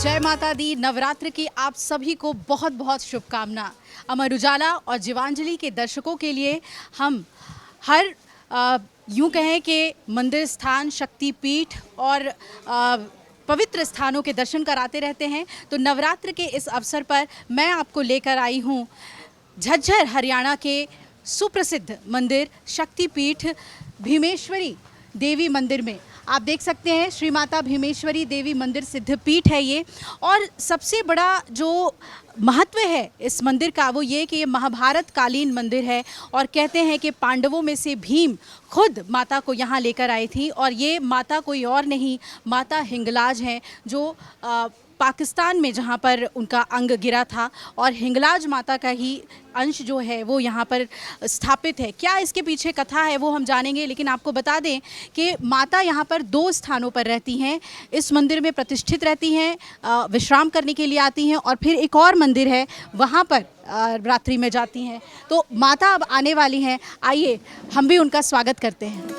जय माता दी। नवरात्र की आप सभी को बहुत बहुत शुभकामना। अमर उजाला और जीवांजलि के दर्शकों के लिए हम हर यूं कहें कि मंदिर स्थान, शक्तिपीठ और पवित्र स्थानों के दर्शन कराते रहते हैं। तो नवरात्र के इस अवसर पर मैं आपको लेकर आई हूं झज्जर हरियाणा के सुप्रसिद्ध मंदिर शक्तिपीठ भीमेश्वरी देवी मंदिर में। आप देख सकते हैं श्री माता भीमेश्वरी देवी मंदिर सिद्धपीठ है ये। और सबसे बड़ा जो महत्व है इस मंदिर का वो ये कि ये महाभारत कालीन मंदिर है और कहते हैं कि पांडवों में से भीम खुद माता को यहाँ लेकर आई थी। और ये माता कोई और नहीं, माता हिंगलाज हैं, जो पाकिस्तान में जहाँ पर उनका अंग गिरा था और हिंगलाज माता का ही अंश जो है वो यहाँ पर स्थापित है। क्या इसके पीछे कथा है वो हम जानेंगे, लेकिन आपको बता दें कि माता यहाँ पर 2 स्थानों पर रहती हैं। इस मंदिर में प्रतिष्ठित रहती हैं, विश्राम करने के लिए आती हैं, और फिर एक और मंदिर है वहाँ पर रात्रि में जाती हैं। तो माता अब आने वाली हैं, आइए हम भी उनका स्वागत करते हैं।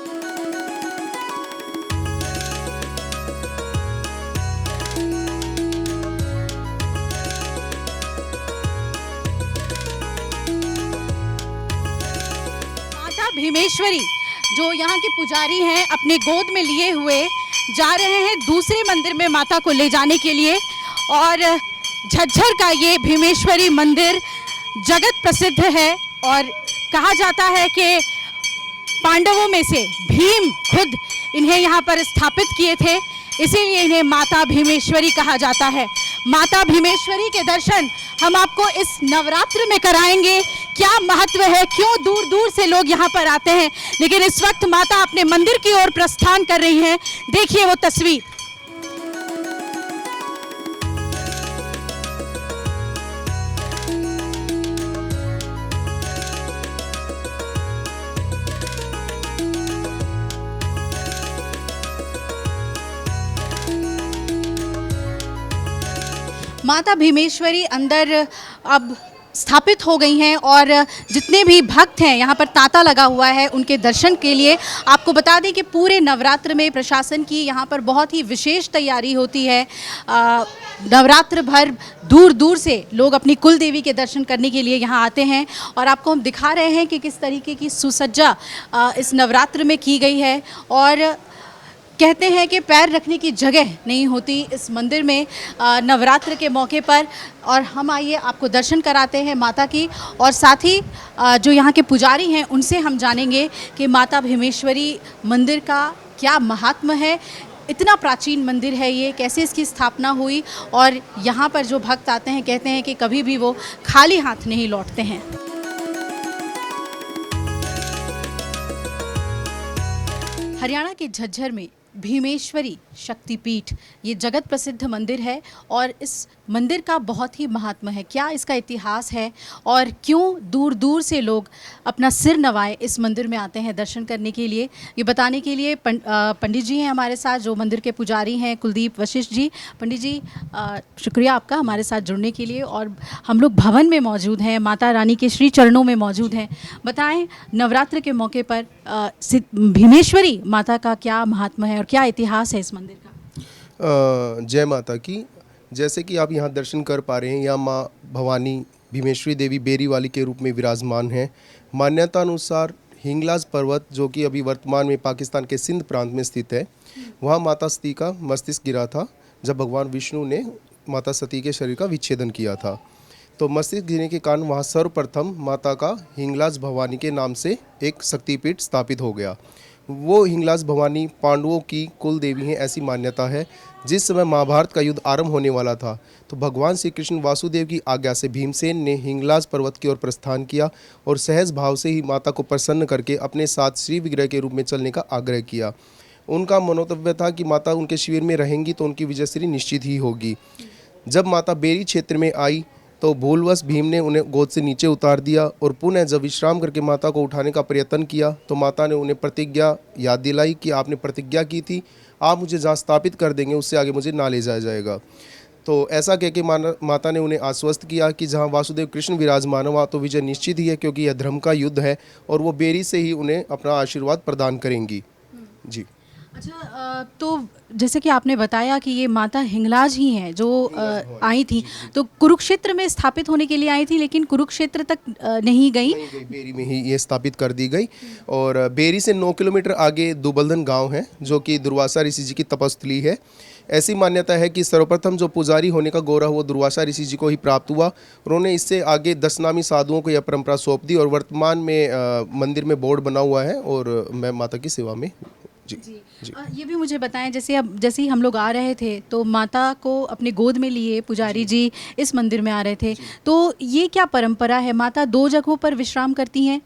भीमेश्वरी जो यहाँ के पुजारी हैं अपने गोद में लिए हुए जा रहे हैं दूसरे मंदिर में माता को ले जाने के लिए। और झज्जर का ये भीमेश्वरी मंदिर जगत प्रसिद्ध है और कहा जाता है कि पांडवों में से भीम खुद इन्हें यहाँ पर स्थापित किए थे, इसीलिए इन्हें माता भीमेश्वरी कहा जाता है। माता भीमेश्वरी के दर्शन हम आपको इस नवरात्र में कराएंगे। क्या महत्व है, क्यों दूर दूर से लोग यहाँ पर आते हैं, लेकिन इस वक्त माता अपने मंदिर की ओर प्रस्थान कर रही हैं। देखिए वो तस्वीर। माता भीमेश्वरी अंदर अब स्थापित हो गई हैं और जितने भी भक्त हैं यहाँ पर तांता लगा हुआ है उनके दर्शन के लिए। आपको बता दें कि पूरे नवरात्र में प्रशासन की यहाँ पर बहुत ही विशेष तैयारी होती है। नवरात्र भर दूर दूर से लोग अपनी कुल देवी के दर्शन करने के लिए यहाँ आते हैं और आपको हम दिखा रहे हैं कि किस तरीके की सुसज्जा इस नवरात्र में की गई है। और कहते हैं कि पैर रखने की जगह नहीं होती इस मंदिर में नवरात्र के मौके पर। और हम आइए आपको दर्शन कराते हैं माता की, और साथ ही जो यहाँ के पुजारी हैं उनसे हम जानेंगे कि माता भीमेश्वरी मंदिर का क्या महात्म्य है। इतना प्राचीन मंदिर है ये, कैसे इसकी स्थापना हुई, और यहाँ पर जो भक्त आते हैं कहते हैं कि कभी भी वो खाली हाथ नहीं लौटते हैं। हरियाणा के झज्जर में भीमेश्वरी शक्तिपीठ ये जगत प्रसिद्ध मंदिर है और इस मंदिर का बहुत ही महात्म्य है। क्या इसका इतिहास है और क्यों दूर दूर से लोग अपना सिर नवाए इस मंदिर में आते हैं दर्शन करने के लिए, ये बताने के लिए पंडित जी हैं हमारे साथ, जो मंदिर के पुजारी हैं कुलदीप वशिष्ठ जी। पंडित जी शुक्रिया आपका हमारे साथ जुड़ने के लिए। और हम लोग भवन में मौजूद हैं, माता रानी के श्री चरणों में मौजूद हैं। बताएं नवरात्र के मौके पर भीमेश्वरी माता का क्या महात्म्य है और क्या इतिहास है इस मंदिर का? जय माता की। जैसे कि आप यहाँ दर्शन कर पा रहे हैं, यहाँ माँ भवानी भीमेश्वरी देवी बेरी वाली के रूप में विराजमान हैं। मान्यता अनुसार हिंगलाज पर्वत, जो कि अभी वर्तमान में पाकिस्तान के सिंध प्रांत में स्थित है, वहाँ माता सती का मस्तिष्क गिरा था जब भगवान विष्णु ने माता सती के शरीर का विच्छेदन किया था। तो मस्तिष्क गिरने के कारण वहाँ सर्वप्रथम माता का हिंगलाज भवानी के नाम से एक शक्तिपीठ स्थापित हो गया। वो हिंगलाज भवानी पांडवों की कुल देवी हैं, ऐसी मान्यता है। जिस समय महाभारत का युद्ध आरंभ होने वाला था तो भगवान श्री कृष्ण वासुदेव की आज्ञा से भीमसेन ने हिंगलाज पर्वत की ओर प्रस्थान किया और सहज भाव से ही माता को प्रसन्न करके अपने साथ श्री विग्रह के रूप में चलने का आग्रह किया। उनका मनोतव्य था कि माता उनके शिविर में रहेंगी तो उनकी विजयश्री निश्चित ही होगी। जब माता बेरी क्षेत्र में आई तो भूलवश भीम ने उन्हें गोद से नीचे उतार दिया और पुनः जब विश्राम करके माता को उठाने का प्रयत्न किया तो माता ने उन्हें प्रतिज्ञा याद दिलाई कि आपने प्रतिज्ञा की थी, आप मुझे जहाँ स्थापित कर देंगे उससे आगे मुझे ना ले जाया जाएगा। तो ऐसा कह के माता ने उन्हें आश्वस्त किया कि जहाँ वासुदेव कृष्ण विराजमान हुआ तो विजय निश्चित ही है, क्योंकि यह धर्म का युद्ध है और वो बेरी से ही उन्हें अपना आशीर्वाद प्रदान करेंगी। जी अच्छा, तो जैसे कि आपने बताया कि ये माता हिंगलाज ही हैं जो आई थी, तो कुरुक्षेत्र में स्थापित होने के लिए आई थी, लेकिन कुरुक्षेत्र तक नहीं गई। नहीं गई, बेरी में ही ये स्थापित कर दी गई। और बेरी से 9 किलोमीटर आगे दुबलदन गांव है जो कि दुर्वासा ऋषि जी की तपस्थली है। ऐसी मान्यता है कि सर्वप्रथम जो पुजारी होने का गौरव वो दुर्वासा ऋषि जी को ही प्राप्त हुआ। उन्होंने इससे आगे 10 नामी साधुओं को यह परंपरा सौंप दी और वर्तमान में मंदिर में बोर्ड बना हुआ है और मैं माता की सेवा में हूँ। जी जी। ये भी मुझे बताएं, जैसे ही हम लोग आ रहे थे तो माता को अपने गोद में लिए पुजारी जी इस मंदिर में आ रहे थे, तो ये क्या परंपरा है? माता दो जगहों पर विश्राम करती हैं,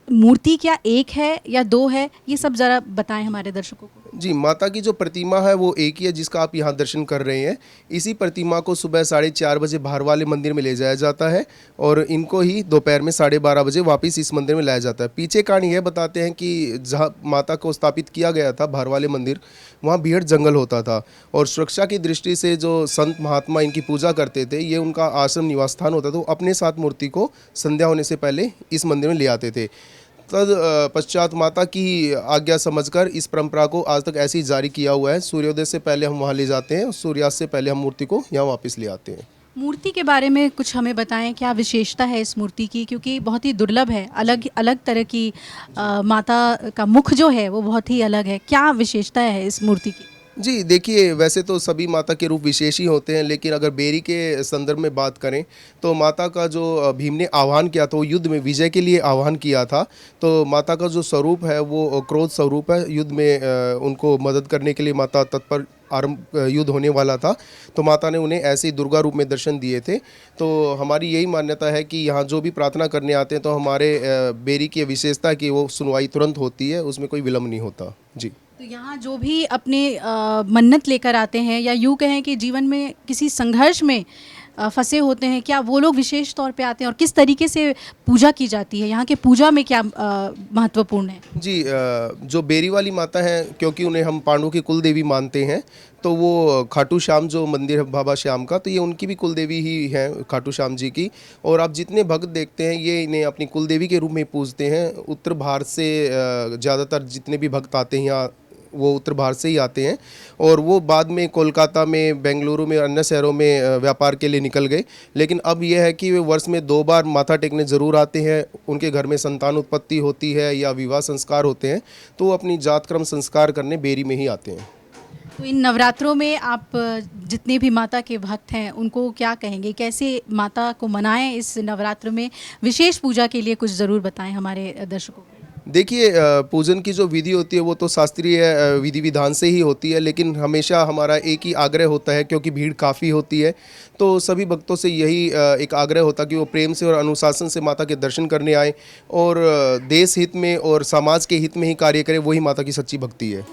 मूर्ति क्या एक है या दो है? ये सब ज़रा बताएं हमारे दर्शकों को। जी, माता की जो प्रतिमा है वो एक ही है जिसका आप यहाँ दर्शन कर रहे हैं। इसी प्रतिमा को सुबह 4:30 बजे बाहर वाले मंदिर में ले जाया जाता है और इनको ही दोपहर में 12:30 बजे वापस इस मंदिर में लाया जाता है। पीछे कहानी यह बताते हैं कि जहाँ माता को स्थापित किया गया था बाहर वाले मंदिर, वहाँ भीड़ जंगल होता था और सुरक्षा की दृष्टि से जो संत महात्मा इनकी पूजा करते थे, ये उनका आश्रम निवास स्थान होता था, तो अपने साथ मूर्ति को संध्या होने से पहले इस मंदिर में ले आते थे। तद पश्चात माता की आज्ञा समझकर इस परंपरा को आज तक ऐसे ही जारी किया हुआ है। सूर्योदय से पहले हम वहाँ ले जाते हैं और सूर्यास्त से पहले हम मूर्ति को यहाँ वापस ले आते हैं। मूर्ति के बारे में कुछ हमें बताएं, क्या विशेषता है इस मूर्ति की? क्योंकि बहुत ही दुर्लभ है, अलग अलग तरह की माता का मुख जो है वो बहुत ही अलग है। क्या विशेषता है इस मूर्ति की? जी, देखिए वैसे तो सभी माता के रूप विशेष ही होते हैं, लेकिन अगर बेरी के संदर्भ में बात करें तो माता का जो भीम ने आह्वान किया था, वो युद्ध में विजय के लिए आह्वान किया था। तो माता का जो स्वरूप है वो क्रोध स्वरूप है। युद्ध में उनको मदद करने के लिए माता तत्पर आरंभ युद्ध होने वाला था, तो माता ने उन्हें ऐसे ही दुर्गा रूप में दर्शन दिए थे। तो हमारी यही मान्यता है कि यहाँ जो भी प्रार्थना करने आते हैं तो हमारे बेरी की विशेषता है कि वो सुनवाई तुरंत होती है, उसमें कोई विलम्ब नहीं होता। जी। तो यहाँ जो भी अपने मन्नत लेकर आते हैं या यूँ कहें कि जीवन में किसी संघर्ष में फंसे होते हैं, क्या वो लोग विशेष तौर पे आते हैं और किस तरीके से पूजा की जाती है? यहाँ के पूजा में क्या महत्वपूर्ण है? जी, जो बेरी वाली माता हैं, क्योंकि उन्हें हम पांडवों की कुल देवी मानते हैं, तो वो खाटू श्याम जो मंदिर है बाबा श्याम का, तो ये उनकी भी कुल देवी ही है, खाटू श्याम जी की। और आप जितने भक्त देखते हैं ये इन्हें अपनी कुल देवी के रूप में पूजते हैं। उत्तर भारत से ज़्यादातर जितने भी भक्त आते हैं यहाँ, वो उत्तर भारत से ही आते हैं और वो बाद में कोलकाता में, बेंगलुरु में, अन्य शहरों में व्यापार के लिए निकल गए। लेकिन अब यह है कि वे वर्ष में 2 बार माथा टेकने ज़रूर आते हैं। उनके घर में संतान उत्पत्ति होती है या विवाह संस्कार होते हैं, तो वो अपनी जातक्रम संस्कार करने बेरी में ही आते हैं। तो इन नवरात्रों में आप जितने भी माता के भक्त हैं उनको क्या कहेंगे? कैसे माता को मनाएं इस नवरात्र में? विशेष पूजा के लिए कुछ ज़रूर बताएं हमारे दर्शकों को। देखिए, पूजन की जो विधि होती है वो तो शास्त्रीय विधि विधान से ही होती है, लेकिन हमेशा हमारा एक ही आग्रह होता है, क्योंकि भीड़ काफ़ी होती है, तो सभी भक्तों से यही एक आग्रह होता है कि वो प्रेम से और अनुशासन से माता के दर्शन करने आए और देश हित में और समाज के हित में ही कार्य करें। वही माता की सच्ची भक्ति है।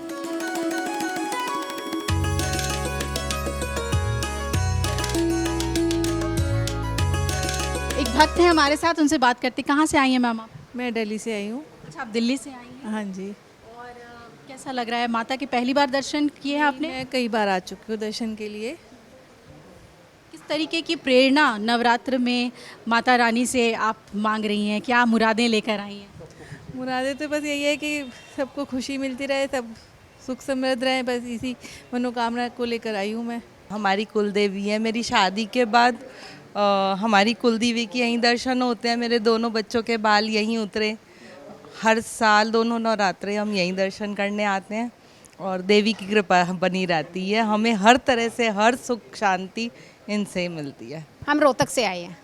एक भक्त हैं हमारे साथ, उनसे बात करते। कहाँ से आई हैं मैम आप? मैं दिल्ली से आई हूँ। अच्छा, आप दिल्ली से आई हैं। हाँ जी। और कैसा लग रहा है? माता के पहली बार दर्शन किए हैं आपने? मैं कई बार आ चुकी हूँ दर्शन के लिए। किस तरीके की प्रेरणा नवरात्र में माता रानी से आप मांग रही हैं? क्या मुरादें लेकर आई हैं? मुरादें तो बस यही है कि सबको खुशी मिलती रहे, सब सुख समृद्ध रहे, बस इसी मनोकामना को लेकर आई हूँ मैं। हमारी कुल देवी है। मेरी शादी के बाद हमारी कुल देवी के यहीं दर्शन होते हैं। मेरे दोनों बच्चों के बाल यहीं उतरे। हर साल दोनों नवरात्रे हम यहीं दर्शन करने आते हैं और देवी की कृपा बनी रहती है। हमें हर तरह से हर सुख शांति इनसे मिलती है। हम रोहतक से आए हैं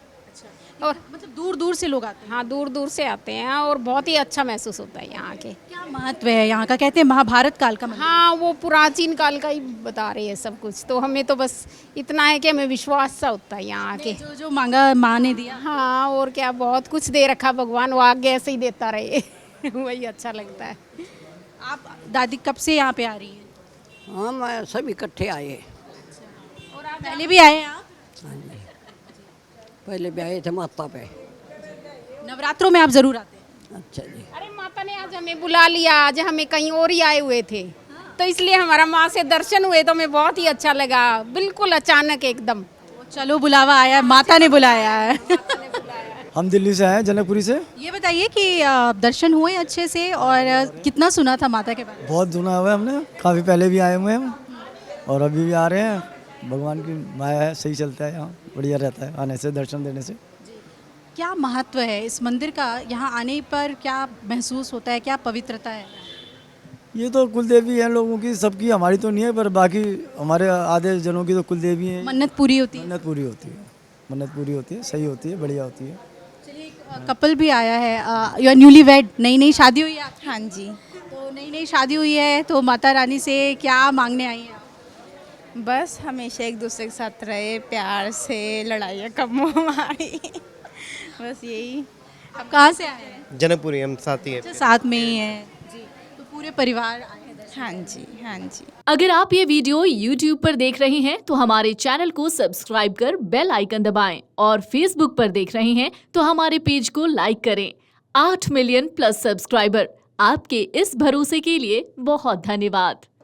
और मतलब दूर दूर से लोग आते हैं? हाँ, दूर दूर से आते हैं और बहुत ही अच्छा महसूस होता है यहाँ के। क्या महत्व है यहाँ का? कहते हैं महाभारत काल का मंदिर। हाँ, वो प्राचीन काल का ही बता रहे हैं सब कुछ, तो हमें तो बस इतना है कि हमें विश्वास सा होता है यहाँ के। जो जो मांगा माँ ने दिया। हाँ, और क्या, बहुत कुछ दे रखा भगवान, वो आगे ऐसे ही देता रहे वही अच्छा लगता है। आप दादी कब से यहाँ पे आ रही हैं? हाँ, मैं सब इकट्ठे आए। और आप पहले भी आए हैं आप? पहले भी आए थे माता पे। नवरात्रों में आप जरूर आते हैं? अच्छा जी। अरे माता ने आज हमें बुला लिया, आज हमें कहीं और ही आए हुए थे, तो इसलिए हमारा माँ से दर्शन हुए तो हमें बहुत ही अच्छा लगा, बिल्कुल अचानक एकदम। चलो बुलावा आया, माता ने बुलाया है। हम दिल्ली से आए हैं, जनकपुरी से। ये बताइए कि दर्शन हुए अच्छे से और कितना सुना था माता के बारे में? बहुत सुना हुआ है हमने, काफ़ी पहले भी आए हुए हैं हम और अभी भी आ रहे हैं। भगवान की माया है, सही चलता है यहाँ, बढ़िया रहता है आने से, दर्शन देने से। क्या महत्व है इस मंदिर का? यहाँ आने पर क्या महसूस होता है, क्या पवित्रता है? ये तो कुलदेवी हैं लोगों की, सबकी, हमारी तो नहीं है, पर बाकी हमारे आधे जनों की तो कुलदेवी हैं। मन्नत पूरी होती है? मन्नत पूरी होती है, मन्नत पूरी होती है, सही होती है, बढ़िया होती है। चलिए, एक कपल भी आया है, यू आर न्यूली वेड, नई नई शादी हुई है आपकी? हाँ जी। तो नई नई शादी हुई है तो माता रानी से क्या मांगने आई हैं? बस हमेशा एक दूसरे के साथ रहे, प्यार से, लड़ाइयाँ कम हो हमारी, बस यही। आप कहाँ से आए हैं? जनकपुरी हम साथी हैं। अच्छा, साथ में ही हैं जी, तो पूरे परिवार आए हैं दर्शन? हाँ जी, हाँ जी। अगर आप ये वीडियो YouTube पर देख रहे हैं तो हमारे चैनल को सब्सक्राइब कर बेल आइकन दबाएं और Facebook पर देख रहे हैं तो हमारे पेज को लाइक करें। 8 मिलियन प्लस सब्सक्राइबर, आपके इस भरोसे के लिए बहुत धन्यवाद।